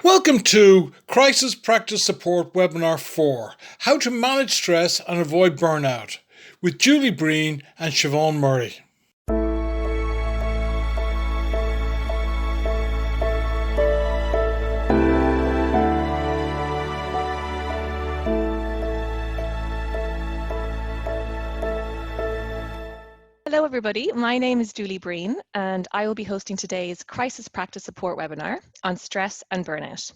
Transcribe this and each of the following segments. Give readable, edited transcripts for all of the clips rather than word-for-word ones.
Welcome to Crisis Practice Support Webinar 4, How to Manage Stress and Avoid Burnout, with Julie Breen and Siobhan Murray. Hello everybody, my name is Julie Breen and I will be hosting today's Crisis Practice Support webinar on stress and burnout.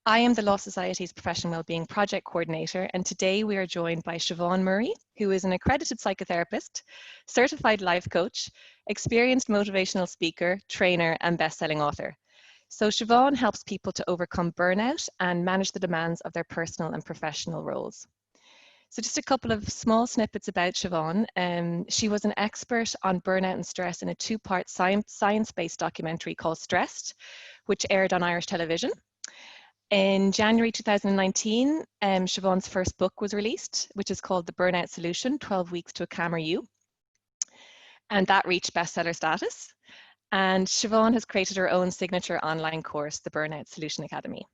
I am the Law Society's Professional Wellbeing Project Coordinator, and today we are joined by Siobhan Murray, who is an accredited psychotherapist, certified life coach, experienced motivational speaker, trainer and best-selling author. So Siobhan helps people to overcome burnout and manage the demands of their personal and professional roles. So just a couple of small snippets about Siobhan. She was an expert on burnout and stress in a two-part science-based documentary called Stressed, which aired on Irish television. In January 2019, Siobhan's first book was released, which is called The Burnout Solution, 12 Weeks to a Calmer You. And that reached bestseller status. And Siobhan has created her own signature online course, the Burnout Solution Academy.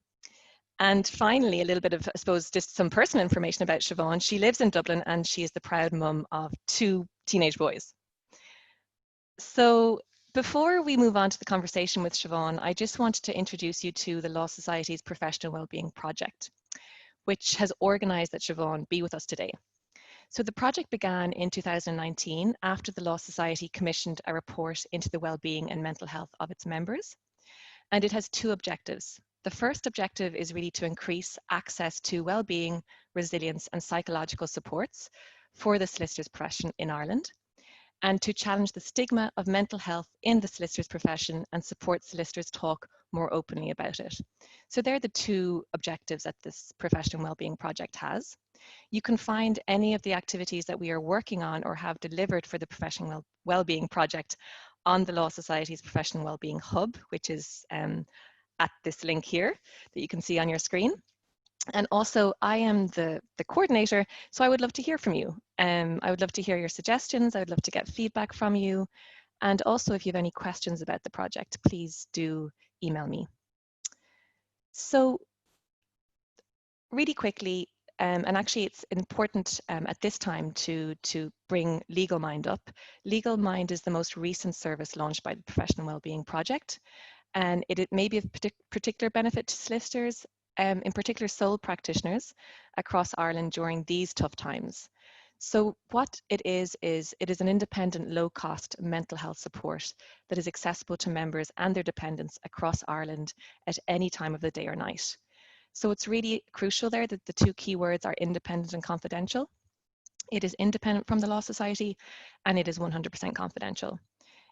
And finally, a little bit of, I suppose, just some personal information about Siobhan. She lives in Dublin and she is the proud mum of 2 teenage boys. So before we move on to the conversation with Siobhan, I just wanted to introduce you to the Law Society's Professional Wellbeing Project, which has organised that Siobhan be with us today. So the project began in 2019 after the Law Society commissioned a report into the wellbeing and mental health of its members. And it has 2 objectives. The first objective is really to increase access to wellbeing, resilience and psychological supports for the solicitors profession in Ireland, and to challenge the stigma of mental health in the solicitors profession and support solicitors talk more openly about it. So they're the 2 objectives that this professional wellbeing project has. You can find any of the activities that we are working on or have delivered for the professional wellbeing project on the Law Society's Professional Wellbeing Hub, which is at this link here that you can see on your screen. And also, I am the coordinator, so I would love to hear from you. I would love to hear your suggestions. I would love to get feedback from you. And also, if you have any questions about the project, please do email me. So really quickly, and actually it's important at this time to bring Legal Mind up. Legal Mind is the most recent service launched by the Professional Wellbeing Project, and it may be of particular benefit to solicitors, in particular sole practitioners across Ireland during these tough times. So what it is an independent, low-cost mental health support that is accessible to members and their dependents across Ireland at any time of the day or night. So it's really crucial there that the 2 keywords are independent and confidential. It is independent from the Law Society and it is 100% confidential.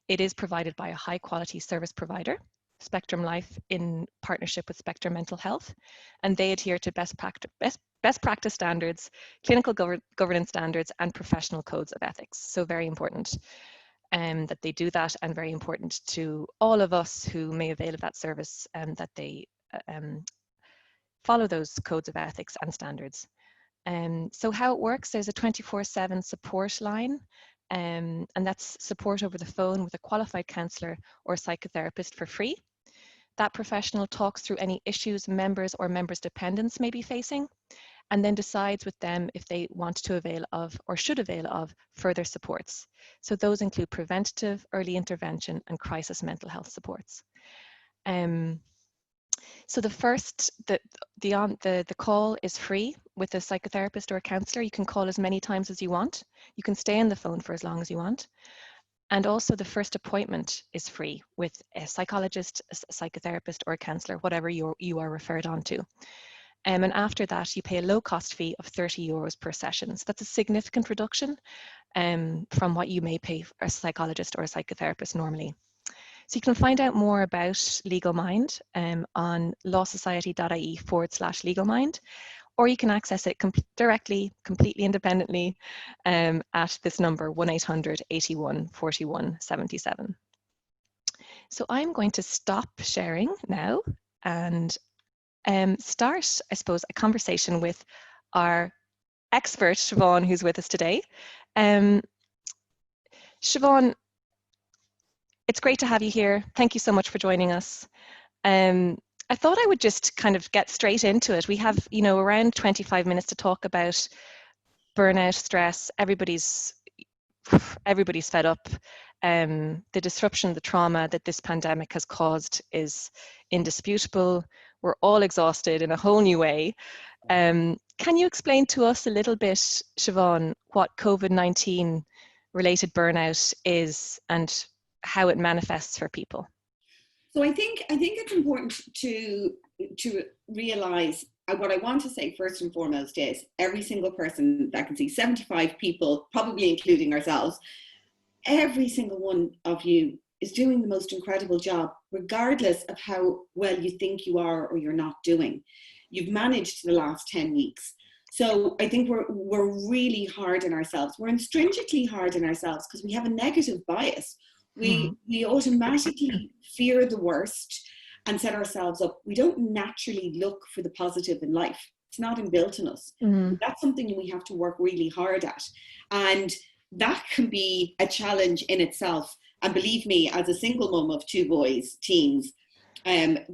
It is provided by a high quality service provider, Spectrum Life, in partnership with Spectrum Mental Health, and they adhere to best practice standards, clinical governance standards and professional codes of ethics. So very important that they do that, and very important to all of us who may avail of that service, that they follow those codes of ethics and standards. So how it works, there's a 24/7 support line, and that's support over the phone with a qualified counsellor or psychotherapist for free. That professional talks through any issues members or members' dependents may be facing, and then decides with them if they want to avail of or should avail of further supports. So those include preventative, early intervention and crisis mental health supports. So the call is free with a psychotherapist or a counsellor. You can call as many times as you want. You can stay on the phone for as long as you want. And also the first appointment is free with a psychologist, a psychotherapist or a counsellor, whatever you are referred on to. And after that, you pay a low cost fee of €30 per session. So that's a significant reduction from what you may pay for a psychologist or a psychotherapist normally. So you can find out more about Legal Mind on lawsociety.ie/legalmind, or you can access it directly, completely independently at this number, 1800 81 41 77. So I'm going to stop sharing now and start, I suppose, a conversation with our expert, Siobhan, who's with us today. Siobhan, it's great to have you here. Thank you so much for joining us. I thought I would just kind of get straight into it. We have, around 25 minutes to talk about burnout, stress. Everybody's fed up. The disruption, the trauma that this pandemic has caused is indisputable. We're all exhausted in a whole new way. Can you explain to us a little bit, Siobhan, what COVID-19 related burnout is and how it manifests for people? So I think it's important to realize what I want to say first and foremost is every single person that can see 75 people, probably including ourselves, every single one of you is doing the most incredible job, regardless of how well you think you are or you're not doing. You've managed the last 10 weeks. So I think we're really hard on ourselves. We're stringently hard on ourselves because we have a negative bias. We automatically fear the worst and set ourselves up. We don't naturally look for the positive in life. It's not inbuilt in us. That's something we have to work really hard at. And that can be a challenge in itself. And believe me, as a single mum of 2 boys, teens,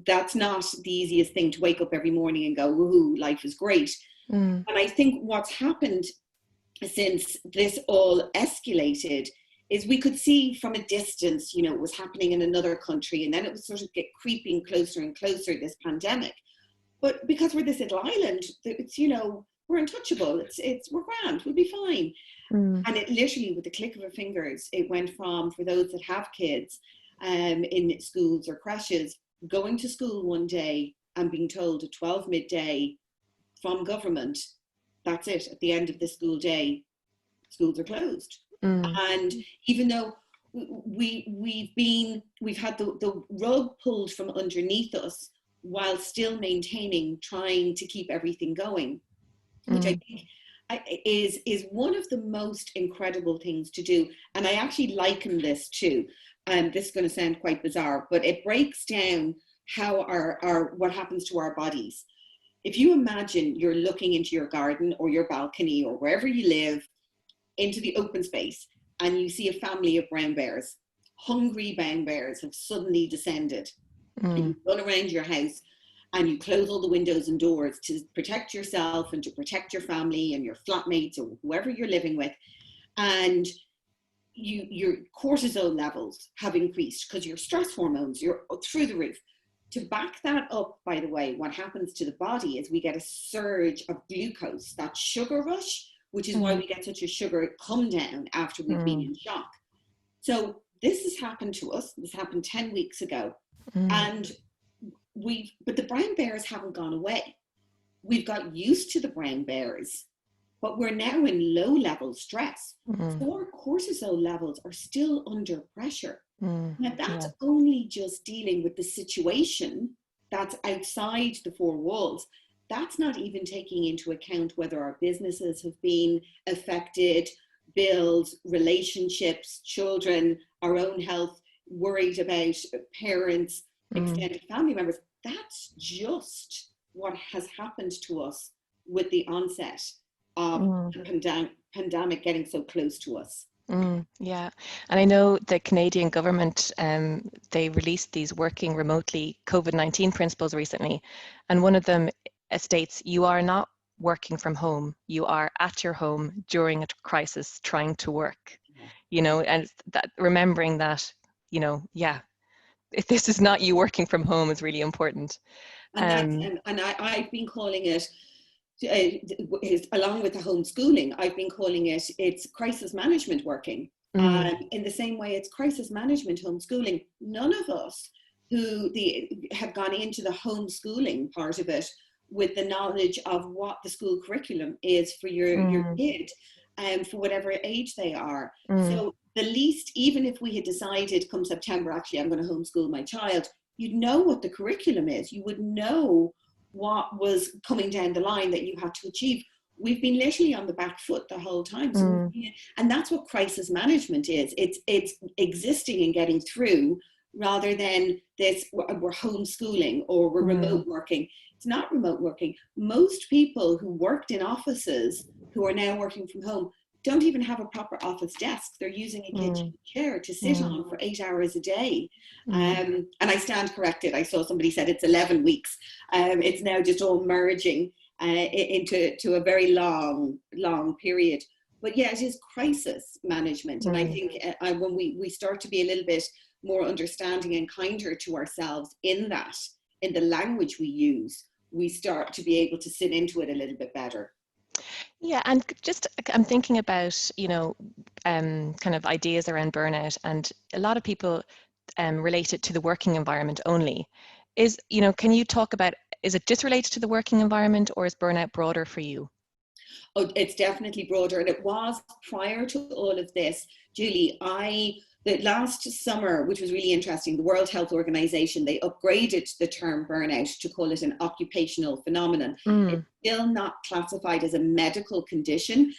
that's not the easiest thing to wake up every morning and go, woohoo, life is great. And I think what's happened since this all escalated is we could see from a distance, it was happening in another country, and then it was sort of creeping closer and closer, this pandemic. But because we're this little island, it's, we're untouchable. We're grand, we'll be fine. And it literally, with the click of our fingers, it went from, for those that have kids in schools or creches, going to school one day and being told at 12 midday from government, that's it, at the end of the school day, schools are closed. And even though we've had the rug pulled from underneath us while still trying to keep everything going, which I think is one of the most incredible things to do. And I actually liken this to, and this is going to sound quite bizarre, but it breaks down how what happens to our bodies. If you imagine you're looking into your garden or your balcony or wherever you live, into the open space, and you see a family of brown bears. Hungry brown bears have suddenly descended. And you run around your house and you close all the windows and doors to protect yourself and to protect your family and your flatmates or whoever you're living with. And your cortisol levels have increased because your stress hormones, you're through the roof. To back that up, by the way, what happens to the body is we get a surge of glucose, that sugar rush, which is why we get such a sugar come down after we've been in shock. So this has happened to us. This happened 10 weeks ago. And but the brown bears haven't gone away. We've got used to the brown bears, but we're now in low level stress. So our cortisol levels are still under pressure. Now that's only just dealing with the situation that's outside the 4 walls. That's not even taking into account whether our businesses have been affected, bills, relationships, children, our own health, worried about parents, extended family members. That's just what has happened to us with the onset of the pandemic getting so close to us. Yeah, and I know the Canadian government, they released these working remotely COVID-19 principles recently, and one of them states you are not working from home, you are at your home during a crisis trying to work, and that remembering that, if this is not you working from home is really important. And I've been calling it, along with the homeschooling, I've been calling it's crisis management working. In the same way it's crisis management homeschooling. None of us who have gone into the homeschooling part of it with the knowledge of what the school curriculum is for your kid, for whatever age they are. So the least, even if we had decided come September, actually I'm going to homeschool my child, you'd know what the curriculum is. You would know what was coming down the line that you had to achieve. We've been literally on the back foot the whole time. So and that's what crisis management is. It's existing and getting through, rather than this, we're homeschooling or we're remote working. It's not remote working. Most people who worked in offices who are now working from home don't even have a proper office desk. They're using a kitchen chair to sit on for 8 hours a day. And I stand corrected. I saw somebody said it's 11 weeks. It's now just all merging into a very long period. But yeah, it is crisis management. And I think when we start to be a little bit more understanding and kinder to ourselves in the language we use, we start to be able to sit into it a little bit better. Yeah, and just I'm thinking about, kind of ideas around burnout, and a lot of people relate it to the working environment only. Can you talk about, is it just related to the working environment, or is burnout broader for you? Oh, it's definitely broader, and it was prior to all of this, Julie. The last summer, which was really interesting, the World Health Organization, they upgraded the term burnout to call it an occupational phenomenon. It's still not classified as a medical condition,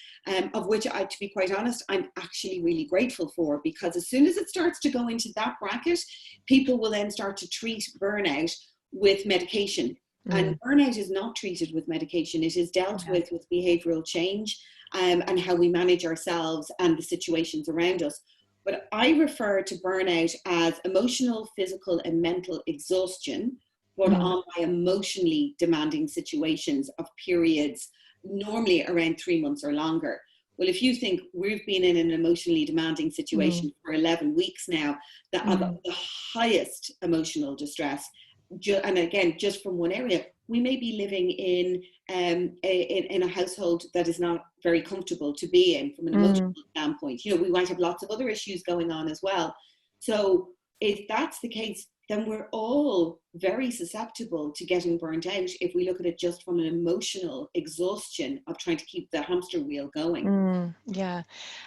of which to be quite honest, I'm actually really grateful for, because as soon as it starts to go into that bracket, people will then start to treat burnout with medication. And burnout is not treated with medication. It is dealt with behavioral change, and how we manage ourselves and the situations around us. But I refer to burnout as emotional, physical, and mental exhaustion brought on by emotionally demanding situations of periods, normally around 3 months or longer. Well, if you think we've been in an emotionally demanding situation for 11 weeks now, the highest emotional distress, and again, just from one area, we may be living in a household that is not very comfortable to be in from an emotional standpoint. We might have lots of other issues going on as well. So if that's the case, then we're all very susceptible to getting burnt out if we look at it just from an emotional exhaustion of trying to keep the hamster wheel going. Yeah.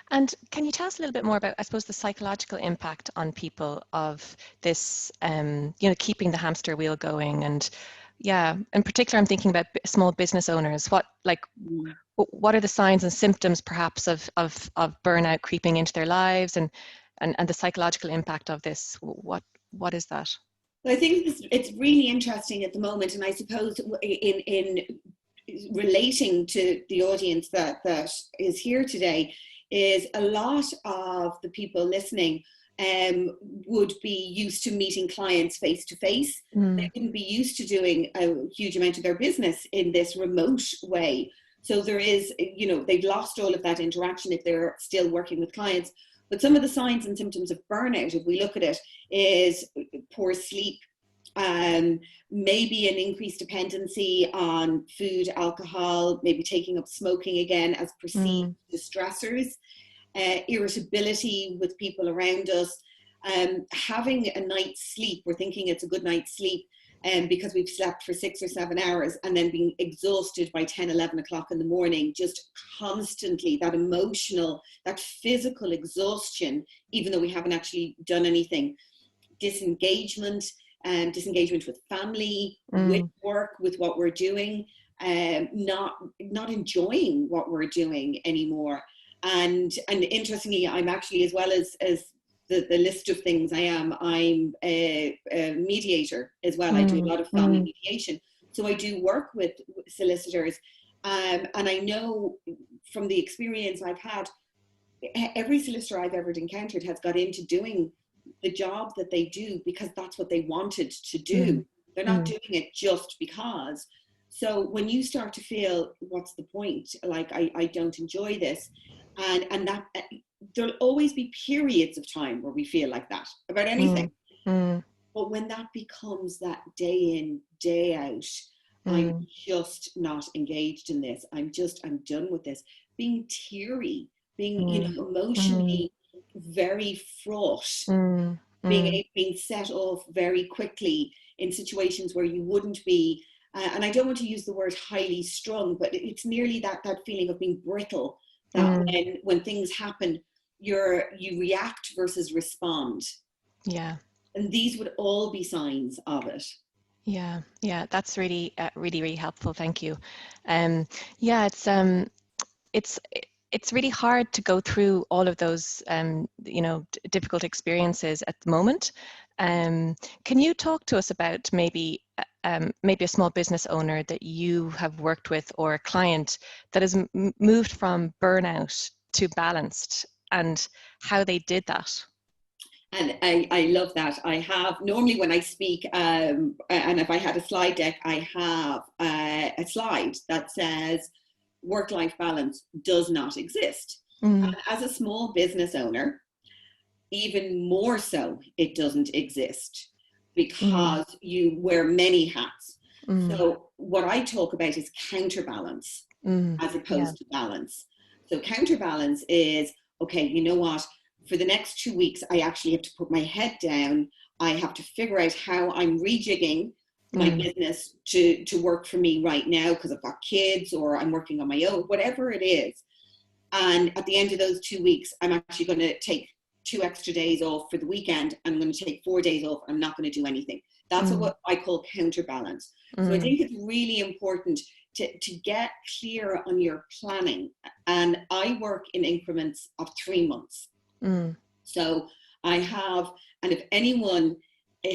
And can you tell us a little bit more about, I suppose, the psychological impact on people of this, keeping the hamster wheel going? And yeah, in particular, I'm thinking about small business owners. What are the signs and symptoms perhaps of burnout creeping into their lives, and the psychological impact of this? What is that? I think it's really interesting at the moment, and I suppose in relating to the audience that is here today, is a lot of the people listening would be used to meeting clients face to face. They wouldn't be used to doing a huge amount of their business in this remote way. So there is, they've lost all of that interaction if they're still working with clients. But some of the signs and symptoms of burnout, if we look at it, is poor sleep, maybe an increased dependency on food, alcohol, maybe taking up smoking again as perceived distressors, irritability with people around us, having a night's sleep. We're thinking it's a good night's sleep because we've slept for 6 or 7 hours, and then being exhausted by 10, 11 o'clock in the morning, just constantly that emotional, that physical exhaustion, even though we haven't actually done anything. Disengagement with family, with work, with what we're doing, not enjoying what we're doing anymore. And interestingly, I'm actually, as well as the list of things I'm a mediator as well. I do a lot of family mediation. So I do work with solicitors. And I know from the experience I've had, every solicitor I've ever encountered has got into doing the job that they do because that's what they wanted to do. They're not doing it just because. So when you start to feel, what's the point? Like, I don't enjoy this. And that there'll always be periods of time where we feel like that about anything. But when that becomes that day in, day out, I'm just not engaged in this. I'm done with this. Being teary, being, emotionally very fraught, being set off very quickly in situations where you wouldn't be. And I don't want to use the word highly strung, but it's nearly that feeling of being brittle, that when things happen, you react versus respond. Yeah. And these would all be signs of it. Yeah, that's really, really helpful. Thank you. Yeah, it's really hard to go through all of those, difficult experiences at the moment. Can you talk to us about maybe a small business owner that you have worked with, or a client that has moved from burnout to balanced, and how they did that. And I love that. I have, normally when I speak, and if I had a slide deck, I have a slide that says work-life balance does not exist. And as a small business owner, even more so, it doesn't exist, because you wear many hats. So what I talk about is counterbalance as opposed to balance. So counterbalance is, okay, you know what? For the next 2 weeks, I actually have to put my head down. I have to figure out how I'm rejigging my business to work for me right now, because I've got kids or I'm working on my own, whatever it is. And at the end of those 2 weeks, I'm actually going to take 2 extra days off for the weekend. I'm going to take 4 days off. I'm not going to do anything. That's what I call counterbalance. So I think it's really important to get clear on your planning. And I work in increments of 3 months. So I have, and if anyone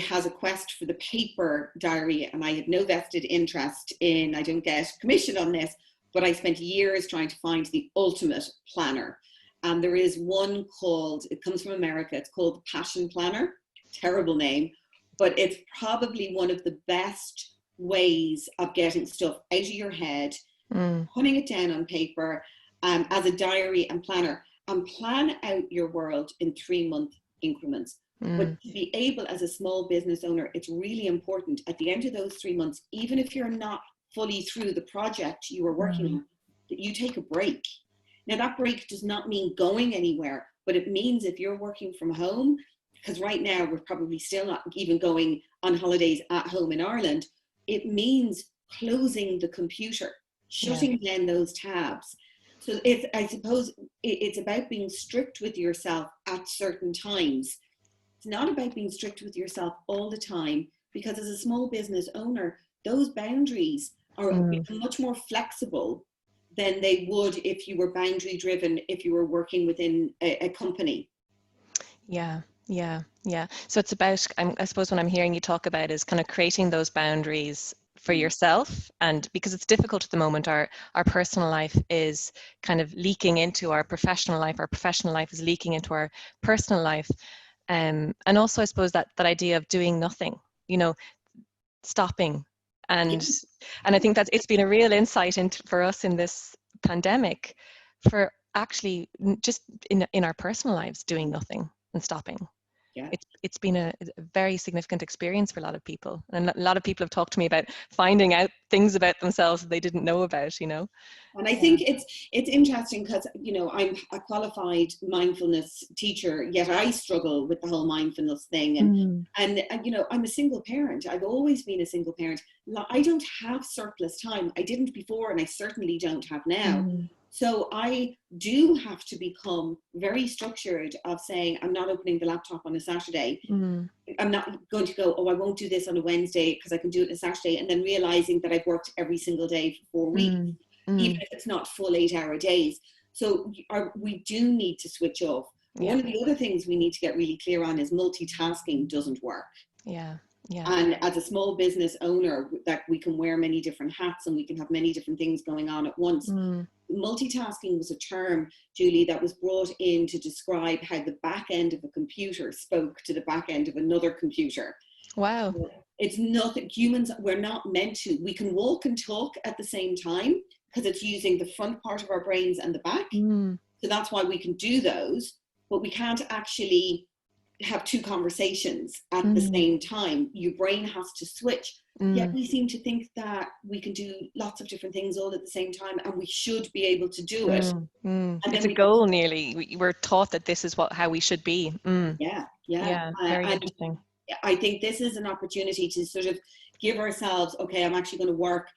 has a quest for the paper diary, and I have no vested interest in, I don't get commission on this, but I spent years trying to find the ultimate planner. And there is one called, it comes from America, it's called the Passion Planner. Terrible name, but it's probably one of the best ways of getting stuff out of your head, putting it down on paper as a diary and planner. And plan out your world in 3-month increments. But to be able, as a small business owner, it's really important at the end of those 3 months, even if you're not fully through the project you are working on, that you take a break. Now, that break does not mean going anywhere, but it means if you're working from home, because right now we're probably still not even going on holidays at home in Ireland, it means closing the computer, shutting down those tabs. So I suppose it's about being strict with yourself at certain times. It's not about being strict with yourself all the time, because as a small business owner, those boundaries are much more flexible than they would if you were boundary driven, if you were working within a company. Yeah. So it's about, I suppose what I'm hearing you talk about is kind of creating those boundaries for yourself, and because it's difficult at the moment, our personal life is kind of leaking into our professional life is leaking into our personal life, and also I suppose that idea of doing nothing, stopping, and I think that it's been a real insight for us in this pandemic, for actually just in our personal lives, doing nothing and stopping. It's been a very significant experience for a lot of people, and a lot of people have talked to me about finding out things about themselves that they didn't know about. And I think it's interesting, because I'm a qualified mindfulness teacher, yet I struggle with the whole mindfulness thing, and I'm a single parent. I've always been a single parent. I don't have surplus time. I didn't before, and I certainly don't have now. So I do have to become very structured of saying, I'm not opening the laptop on a Saturday. I'm not going to go, I won't do this on a Wednesday because I can do it on a Saturday, and then realizing that I've worked every single day for 4 weeks, even if it's not full 8-hour days. So we do need to switch off. One of the other things we need to get really clear on is multitasking doesn't work. And as a small business owner, that we can wear many different hats and we can have many different things going on at once. Multitasking was a term, Julie, that was brought in to describe how the back end of a computer spoke to the back end of another computer. Wow. So it's nothing, humans, we're not meant to. We can walk and talk at the same time because it's using the front part of our brains and the back. So that's why we can do those, but we can't actually have 2 conversations at the same time. Your brain has to switch. Yet we seem to think that we can do lots of different things all at the same time, and we should be able to do it. And it's a goal nearly. We're taught that this is how we should be. Very interesting. I think this is an opportunity to sort of give ourselves, okay, I'm actually going to work,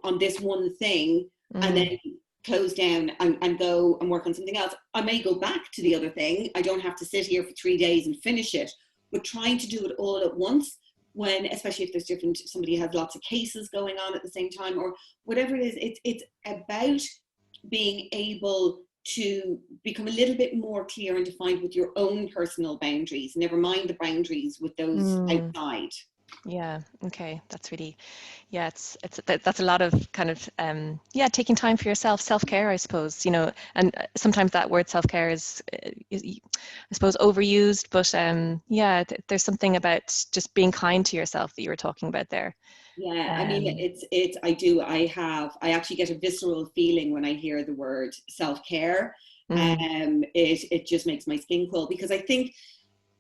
on this one thing, and then close down and go and work on something else. I may go back to the other thing. I don't have to sit here for 3 days and finish it, but trying to do it all at once, when, especially if there's somebody has lots of cases going on at the same time or whatever it is, it's about being able to become a little bit more clear and defined with your own personal boundaries, never mind the boundaries with those outside. Yeah. Okay. That's really, yeah, that's a lot of kind of, taking time for yourself, self-care, I suppose, and sometimes that word self-care is, I suppose, overused, but there's something about just being kind to yourself that you were talking about there. Yeah, I mean, Um, I actually get a visceral feeling when I hear the word self-care. mm, It just makes my skin crawl, because I think,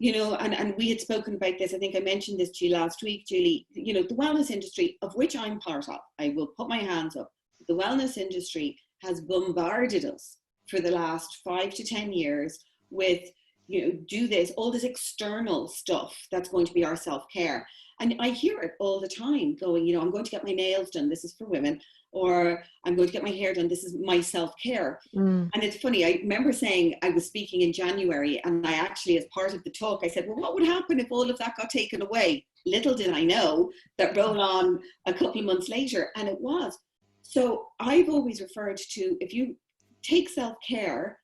and we had spoken about this. I think I mentioned this to you last week, Julie. The wellness industry, of which I'm part of, I will put my hands up. The wellness industry has bombarded us for the last 5 to 10 years with, do this, all this external stuff that's going to be our self-care. And I hear it all the time going, I'm going to get my nails done. This is for women. Or I'm going to get my hair done. This is my self-care. mm, And it's funny, I remember saying, I was speaking in January, and I actually, as part of the talk, I said, well, what would happen if all of that got taken away? Little did I know that roll on a couple of months later, and it was. So I've always referred to, if you take self-care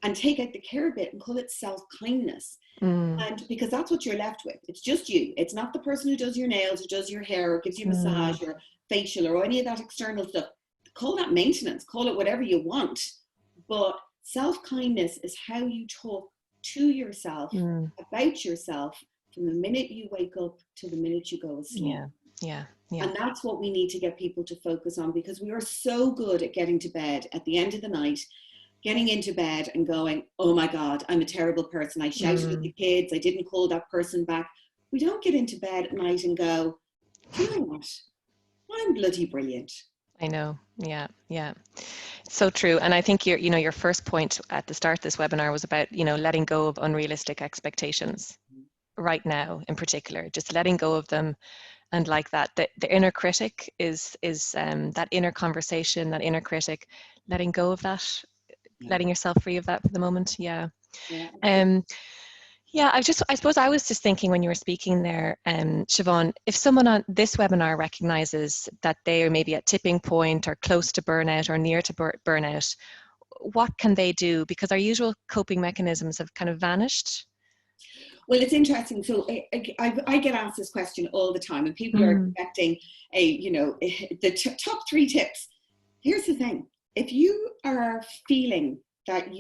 and take out the care bit and call it self-kindness. mm, And because that's what you're left with. It's just you. It's not the person who does your nails or does your hair or gives you a mm, massage or facial or any of that external stuff. Call that maintenance, call it whatever you want. But self-kindness is how you talk to yourself, mm. about yourself, from the minute you wake up to the minute you go to sleep. Yeah, yeah, yeah. And that's what we need to get people to focus on, because we are so good at getting to bed at the end of the night, getting into bed and going, oh my God, I'm a terrible person. I shouted at the kids. I didn't call that person back. We don't get into bed at night and go, do you know what? I'm bloody brilliant. I know. Yeah, yeah. So true. And I think your first point at the start of this webinar was about, letting go of unrealistic expectations right now in particular, just letting go of them. And like that, the inner critic is that inner conversation, that inner critic, letting go of that, Yeah. letting yourself free of that for the moment. Yeah. Yeah. Yeah, I suppose I was just thinking when you were speaking there, Siobhan, if someone on this webinar recognizes that they are maybe at tipping point or close to burnout or near to burnout, what can they do? Because our usual coping mechanisms have kind of vanished. Well, it's interesting. So I get asked this question all the time, and people are Mm, expecting the top 3 tips. Here's the thing. If you are feeling that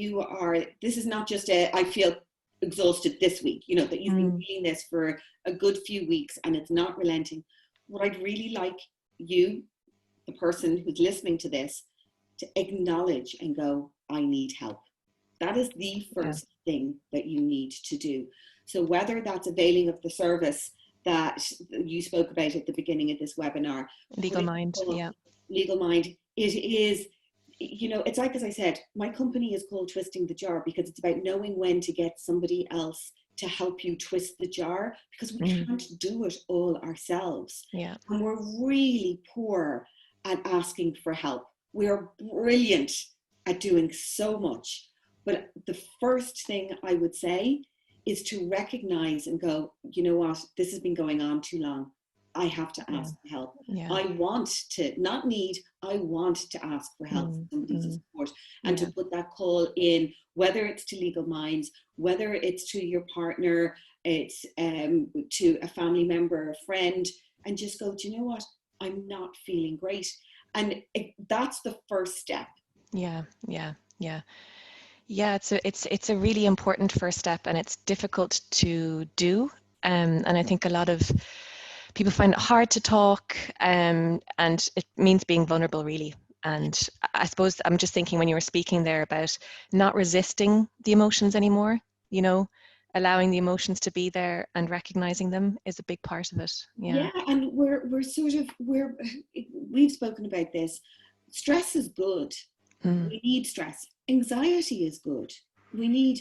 this is not just I feel exhausted this week, that you've been mm, feeling this for a good few weeks and it's not relenting, what I'd really like you, the person who's listening to this, to acknowledge and go, I need help. That is the yeah, first thing that you need to do. So whether that's availing of the service that you spoke about at the beginning of this webinar, legal mind. Yeah. Legal Mind, it is, it's like, as I said, my company is called Twisting the Jar, because it's about knowing when to get somebody else to help you twist the jar, because we Mm, can't do it all ourselves. yeah. And we're really poor at asking for help. We're brilliant at doing so much. But the first thing I would say is to recognize and go, you know what, this has been going on too long. I have to Yeah. ask for help. Yeah. I want to, not need, I want to ask for help, Mm, somebody to mm, support, and to yeah. put that call in, whether it's to Legal Minds, whether it's to your partner, it's to a family member, a friend, and just go, do you know what? I'm not feeling great. And that's the first step. Yeah. Yeah. Yeah. Yeah, it's a really important first step, and it's difficult to do. And I think a lot of people find it hard to talk, and it means being vulnerable, really. And I suppose I'm just thinking when you were speaking there about not resisting the emotions anymore, allowing the emotions to be there and recognizing them is a big part of it. Yeah. Yeah, and we've spoken about this. Stress is good. Mm, We need stress. Anxiety is good. We need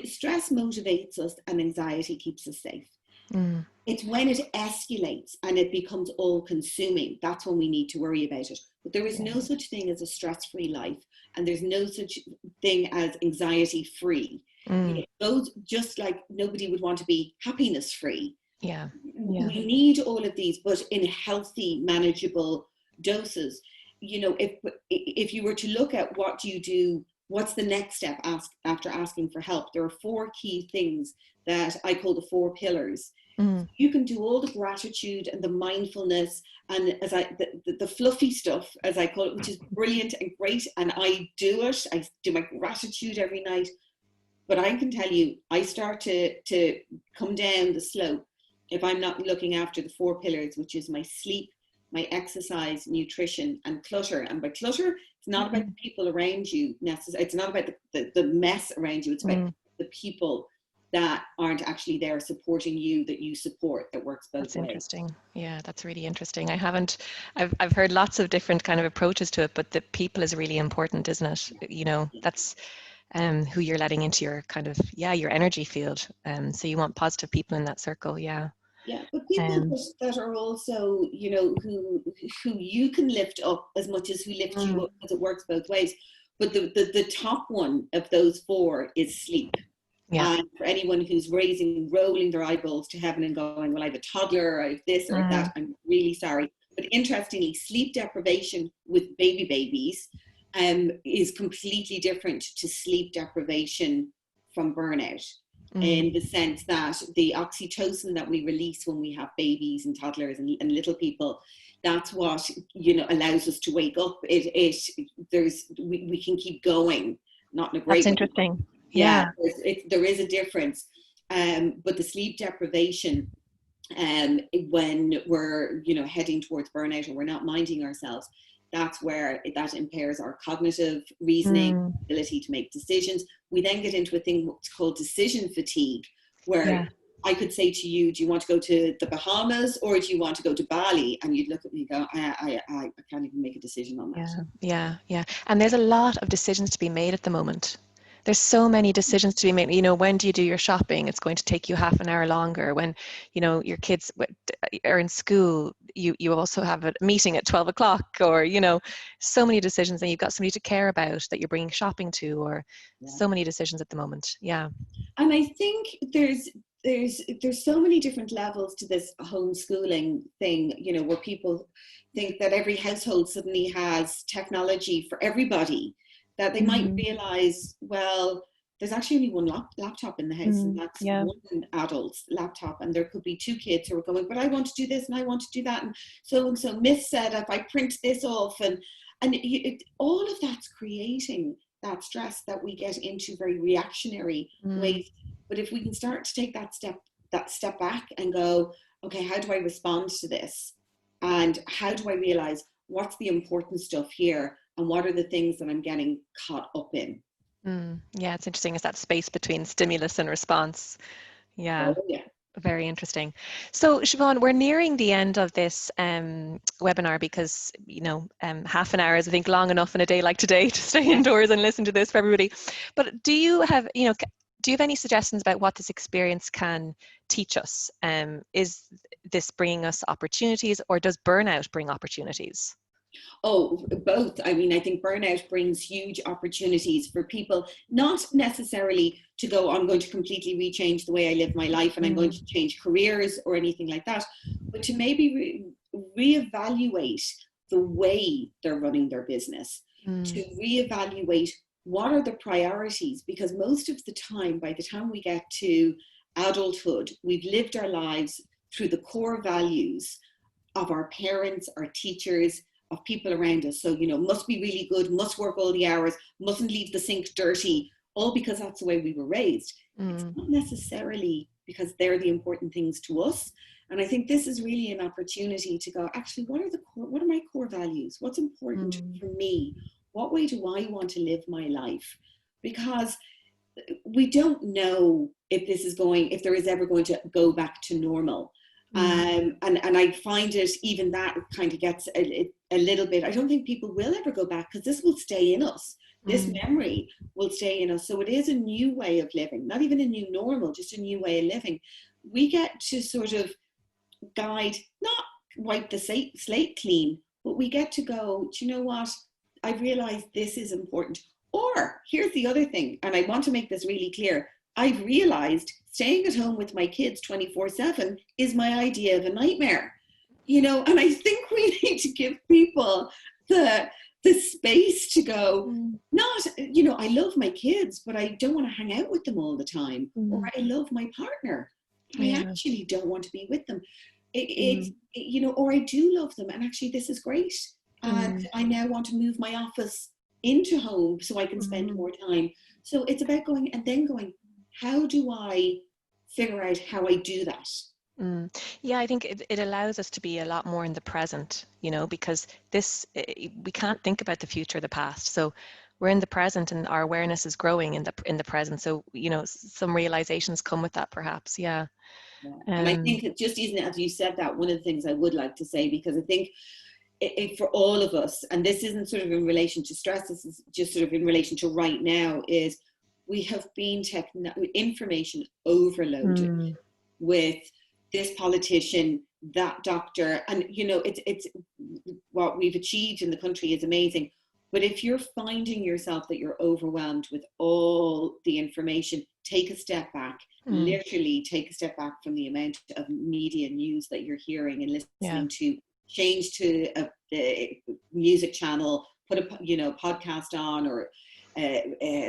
stress motivates us, and anxiety keeps us safe. mm, It's when it escalates and it becomes all consuming, that's when we need to worry about it. But there is yeah. no such thing as a stress-free life, and there's no such thing as anxiety-free. Mm, Those, just like nobody would want to be happiness-free. yeah. Yeah. We need all of these, but in healthy, manageable doses. If you were to look at what do you do, what's the next step after asking for help, there are 4 key things that I call the 4 pillars. Mm. You can do all the gratitude and the mindfulness and the fluffy stuff, as I call it, which is brilliant and great. And I do it. I do my gratitude every night. But I can tell you, I start to come down the slope if I'm not looking after the 4 pillars, which is my sleep, my exercise, nutrition, and clutter. And by clutter, it's not about the people around you necessarily. It's not about the mess around you. It's about the people that aren't actually there supporting you, that you support, that works both ways. That's interesting. Yeah, that's really interesting. I've heard lots of different kind of approaches to it, but the people is really important, isn't it? You know, that's who you're letting into your kind of, your energy field. So you want positive people in that circle. Yeah. Yeah, but people that are also, you know, who you can lift up as much as who lift you up, because it works both ways. But the top one of those 4 is sleep. Yeah. And for anyone who's rolling their eyeballs to heaven and going, well, I have a toddler, I have this or that, I'm really sorry. But interestingly, sleep deprivation with babies is completely different to sleep deprivation from burnout. In the sense that the oxytocin that we release when we have babies and toddlers and little people, that's what, you know, allows us to wake up. We can keep going, not in a great way. That's interesting. Yeah, there is a difference. But the sleep deprivation, when we're, you know, heading towards burnout and we're not minding ourselves, that's where that impairs our cognitive reasoning, ability to make decisions. We then get into a thing what's called decision fatigue, where I could say to you, do you want to go to the Bahamas or do you want to go to Bali? And you'd look at me and go, I can't even make a decision on that. Yeah. And there's a lot of decisions to be made at the moment. There's so many decisions to be made. You know, when do you do your shopping? It's going to take you half an hour longer. When, you know, your kids are in school, you also have a meeting at 12 o'clock, or, you know, so many decisions, and you've got somebody to care about that you're bringing shopping to, or so many decisions at the moment. Yeah. And I think there's so many different levels to this homeschooling thing, you know, where people think that every household suddenly has technology for everybody, that they might realize, well, there's actually only one laptop in the house, and that's one adult's laptop, and there could be 2 kids who are going, but I want to do this and I want to do that, and so Miss said if I print this off, and all of that's creating that stress that we get into very reactionary ways. But if we can start to take that step back and go, okay, how do I respond to this, and how do I realize what's the important stuff here, and what are the things that I'm getting caught up in? Yeah, it's interesting. It's that space between stimulus and response. Yeah. Oh, yeah. Very interesting. So Siobhan, we're nearing the end of this webinar because, you know, half an hour is, I think, long enough in a day like today to stay indoors and listen to this for everybody. But do you have any suggestions about what this experience can teach us? Is this bringing us opportunities, or does burnout bring opportunities? Oh, both. I mean, I think burnout brings huge opportunities for people, not necessarily to go, I'm going to completely rechange the way I live my life and I'm going to change careers or anything like that, but to maybe reevaluate the way they're running their business, to reevaluate what are the priorities, because most of the time, by the time we get to adulthood, we've lived our lives through the core values of our parents, our teachers, of people around us. So, you know, must be really good, must work all the hours, mustn't leave the sink dirty, all because that's the way we were raised. It's not necessarily because they're the important things to us. And I think this is really an opportunity to go, actually, what are my core values? What's important for me? What way do I want to live my life? Because we don't know if there is ever going to go back to normal. And I find it, even that kind of gets a little bit, I don't think people will ever go back, because this will stay in us. This memory will stay in us. So it is a new way of living, not even a new normal, just a new way of living. We get to sort of guide, not wipe the slate clean, but we get to go, do you know what? I've realized this is important. Or here's the other thing, and I want to make this really clear. I've realized staying at home with my kids 24/7 is my idea of a nightmare, you know, and I think we need to give people the space to go, not, you know, I love my kids, but I don't want to hang out with them all the time, or I love my partner, I actually don't want to be with them. You know, or I do love them, and actually this is great. And I now want to move my office into home so I can spend more time. So it's about going, how do I figure out how I do that? Yeah, I think it allows us to be a lot more in the present, you know, because we can't think about the future or the past. So we're in the present, and our awareness is growing in the present. So, you know, some realizations come with that, perhaps. Yeah. And I think it just isn't, as you said, that one of the things I would like to say, because I think for all of us, and this isn't sort of in relation to stress, this is just sort of in relation to right now, is we have been information overloaded with this politician, that doctor, and you know, it's what we've achieved in the country is amazing. But if you're finding yourself that you're overwhelmed with all the information, take a step back. Literally take a step back from the amount of media news that you're hearing and listening to. Change to a music channel, put a podcast on, or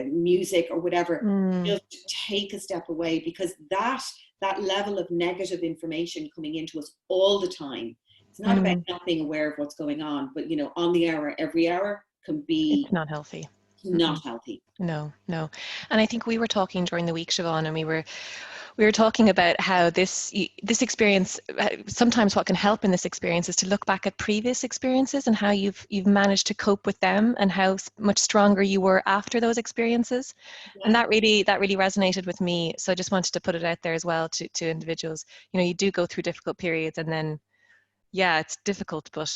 music or whatever. Just take a step away, because that level of negative information coming into us all the time, it's not about not being aware of what's going on, but you know, on the hour, every hour can be, it's not healthy. Not healthy. No. And I think we were talking during the week, Siobhan, and we were talking about how this experience, sometimes what can help in this experience is to look back at previous experiences and how you've managed to cope with them, and how much stronger you were after those experiences. And that really resonated with me. So I just wanted to put it out there as well to individuals. You know, you do go through difficult periods, and then, yeah, it's difficult, but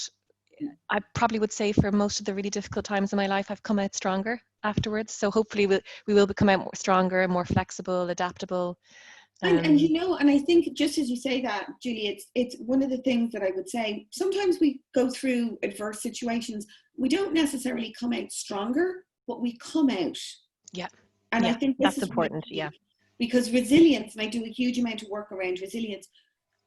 I probably would say for most of the really difficult times in my life, I've come out stronger afterwards. So hopefully we will come out more stronger, more flexible, adaptable. And you know, and I think just as you say that, Julie, it's one of the things that I would say, sometimes we go through adverse situations, we don't necessarily come out stronger, but we come out. Yeah. And I think this that's is important. Really, yeah. Because resilience, and I do a huge amount of work around resilience.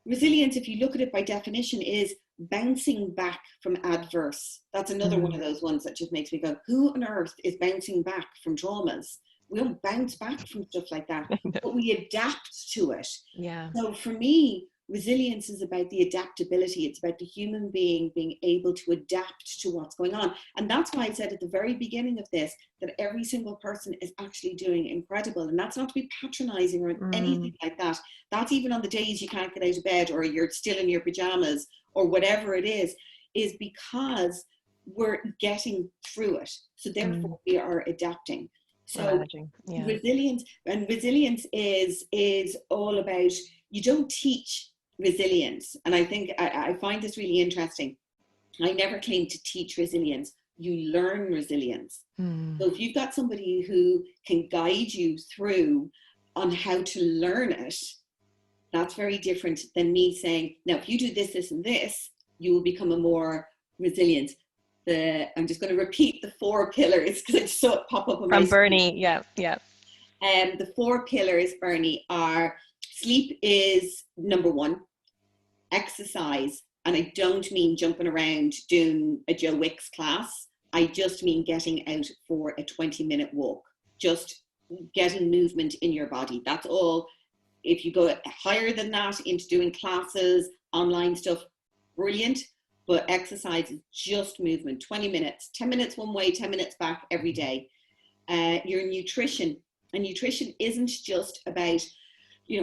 Resilience, if you look at it by definition, is bouncing back from adverse. That's another one of those ones that just makes me go, who on earth is bouncing back from traumas? We don't bounce back from stuff like that, but we adapt to it. Yeah. So for me, resilience is about the adaptability. It's about the human being being able to adapt to what's going on. And that's why I said at the very beginning of this, that every single person is actually doing incredible. And that's not to be patronizing or anything like that. That's even on the days you can't get out of bed, or you're still in your pajamas, or whatever it is because we're getting through it. So therefore we are adapting. So resilience is all about, you don't teach resilience. And I think I find this really interesting. I never claim to teach resilience. You learn resilience. So if you've got somebody who can guide you through on how to learn it, that's very different than me saying, now, if you do this, this, and this, you will become a more resilient. I'm just going to repeat the 4 pillars because I just saw it pop up on from Bernie. Yeah. The 4 pillars, Bernie, are: sleep is number 1, exercise, and I don't mean jumping around doing a Joe Wicks class. I just mean getting out for a 20-minute walk, just getting movement in your body. That's all. If you go higher than that into doing classes, online stuff, brilliant. But exercise is just movement, 20 minutes, 10 minutes one way, 10 minutes back every day. Your nutrition, and nutrition isn't just about,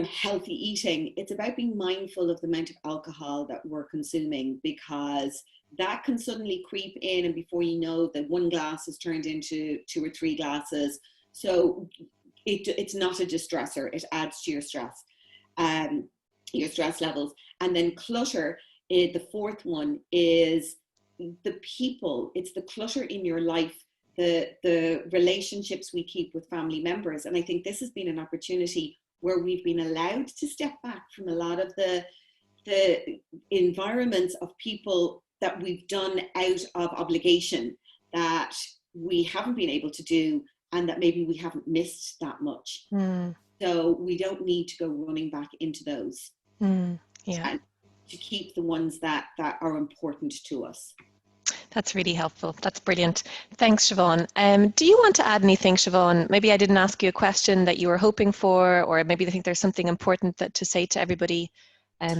healthy eating. It's about being mindful of the amount of alcohol that we're consuming, because that can suddenly creep in, and before you know, that 1 glass is turned into 2 or 3 glasses. So it's not a distressor. It adds to your stress levels. And then clutter, the 4th one is the people. It's the clutter in your life, the relationships we keep with family members. And I think this has been an opportunity where we've been allowed to step back from a lot of the environments of people that we've done out of obligation, that we haven't been able to do, and that maybe we haven't missed that much. So we don't need to go running back into those. Yeah. And to keep the ones that are important to us. That's really helpful. That's brilliant. Thanks, Siobhan. Do you want to add anything, Siobhan? Maybe I didn't ask you a question that you were hoping for, or maybe I think there's something important to say to everybody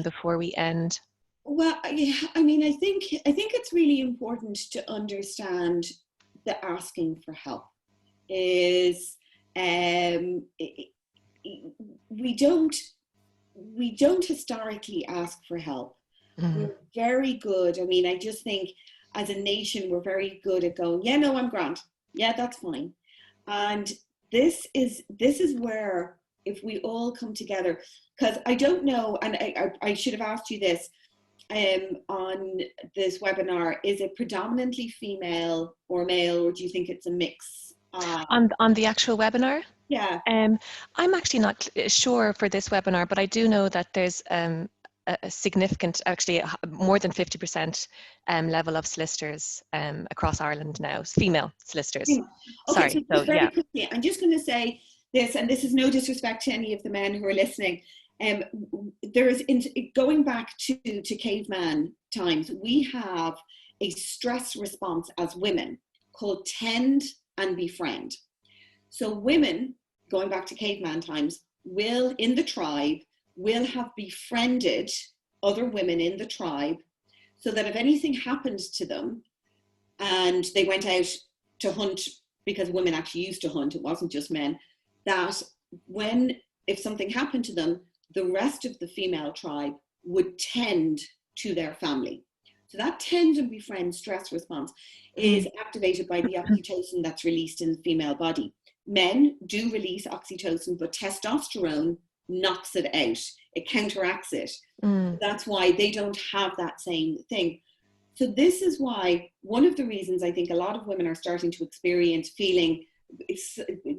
before we end. Well, yeah, I mean, I think it's really important to understand that asking for help is we don't historically ask for help. We're very good. I mean, I just think as a nation, we're very good at going, yeah, no, I'm grand. Yeah, that's fine. And this is where, if we all come together, because I don't know, and I should have asked you this on this webinar, is it predominantly female or male, or do you think it's a mix? On the actual webinar? Yeah. I'm actually not sure for this webinar, but I do know that there's a significant, actually more than 50% level of solicitors across Ireland now, female solicitors. Okay, Sorry. so very quickly, I'm just going to say this, and this is no disrespect to any of the men who are listening. There is, going back to caveman times, we have a stress response as women called tend and befriend. So women, going back to caveman times, will in the tribe will have befriended other women in the tribe, so that if anything happened to them and they went out to hunt, because women actually used to hunt, it wasn't just men, that if something happened to them, the rest of the female tribe would tend to their family. So that tend and befriend stress response is activated by the oxytocin that's released in the female body. Men do release oxytocin, but testosterone knocks it out. It counteracts it. That's why they don't have that same thing. So this is why, one of the reasons I think a lot of women are starting to experience feeling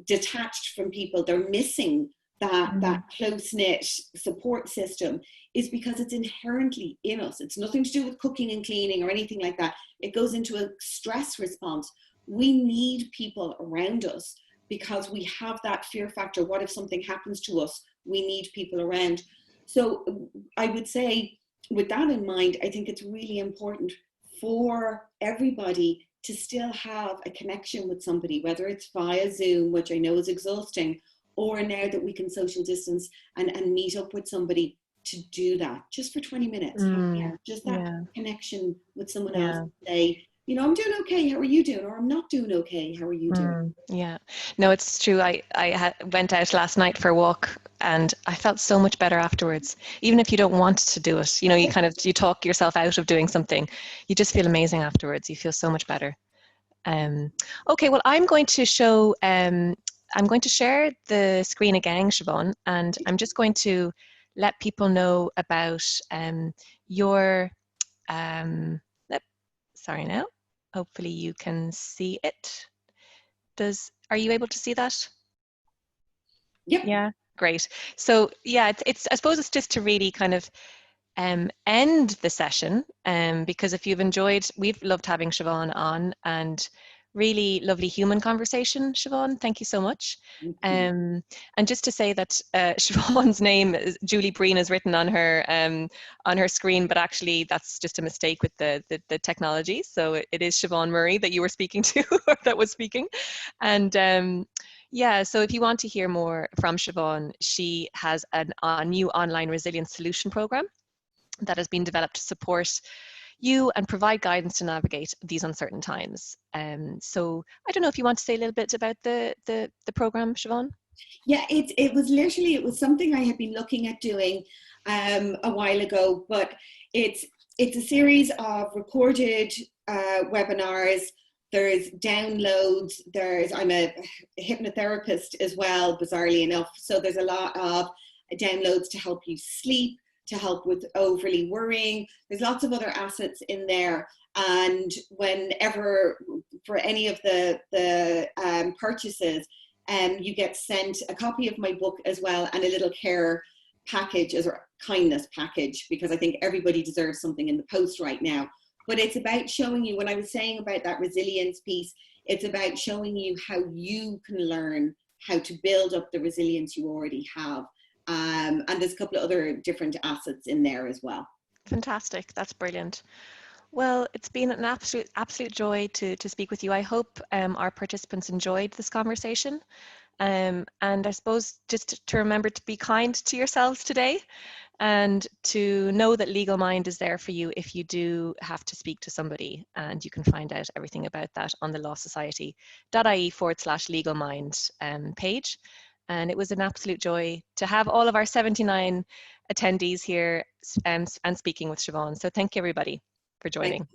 detached from people, they're missing that close-knit support system, is because it's inherently in us. It's nothing to do with cooking and cleaning or anything like that. It goes into a stress response. We need people around us because we have that fear factor. What if something happens to us? We need people around. So I would say, with that in mind, I think it's really important for everybody to still have a connection with somebody, whether it's via Zoom, which I know is exhausting, or now that we can social distance and meet up with somebody, to do that just for 20 minutes. Just that connection with someone else and say, you know, I'm doing okay, how are you doing? Or I'm not doing okay, how are you doing? Yeah, no, it's true. I went out last night for a walk and I felt so much better afterwards. Even if you don't want to do it, you know, you talk yourself out of doing something, you just feel amazing afterwards. You feel so much better. Okay, well, I'm going to show, I'm going to share the screen again, Siobhan, and I'm just going to let people know about your, sorry now, hopefully you can see it. Are you able to see that? Yep. Yeah, great. So yeah, it's I suppose it's just to really kind of end the session, because if you've enjoyed, we've loved having Siobhan on, and really lovely human conversation, Siobhan. Thank you so much. And just to say that Siobhan's name, Julie Breen, is written on her screen, but actually that's just a mistake with the technology. So it is Siobhan Murray that you were speaking to, or that was speaking. And yeah, so if you want to hear more from Siobhan, she has a new online resilience solution program that has been developed to support you and provide guidance to navigate these uncertain times. So I don't know if you want to say a little bit about the program, Siobhan? Yeah, it was something I had been looking at doing a while ago, but it's a series of recorded webinars. There's downloads. I'm a hypnotherapist as well, bizarrely enough. So there's a lot of downloads to help you sleep, to help with overly worrying. There's lots of other assets in there. And whenever, for any of the purchases, you get sent a copy of my book as well, and a little care package, as a kindness package, because I think everybody deserves something in the post right now. But it's about showing you, when I was saying about that resilience piece, it's about showing you how you can learn how to build up the resilience you already have. And there's a couple of other different assets in there as well. Fantastic. That's brilliant. Well, it's been an absolute joy to speak with you. I hope our participants enjoyed this conversation. And I suppose just to remember to be kind to yourselves today, and to know that Legal Mind is there for you if you do have to speak to somebody. And you can find out everything about that on the lawsociety.ie/Legal Mind page. And it was an absolute joy to have all of our 79 attendees here and speaking with Siobhan. So thank you, everybody, for joining.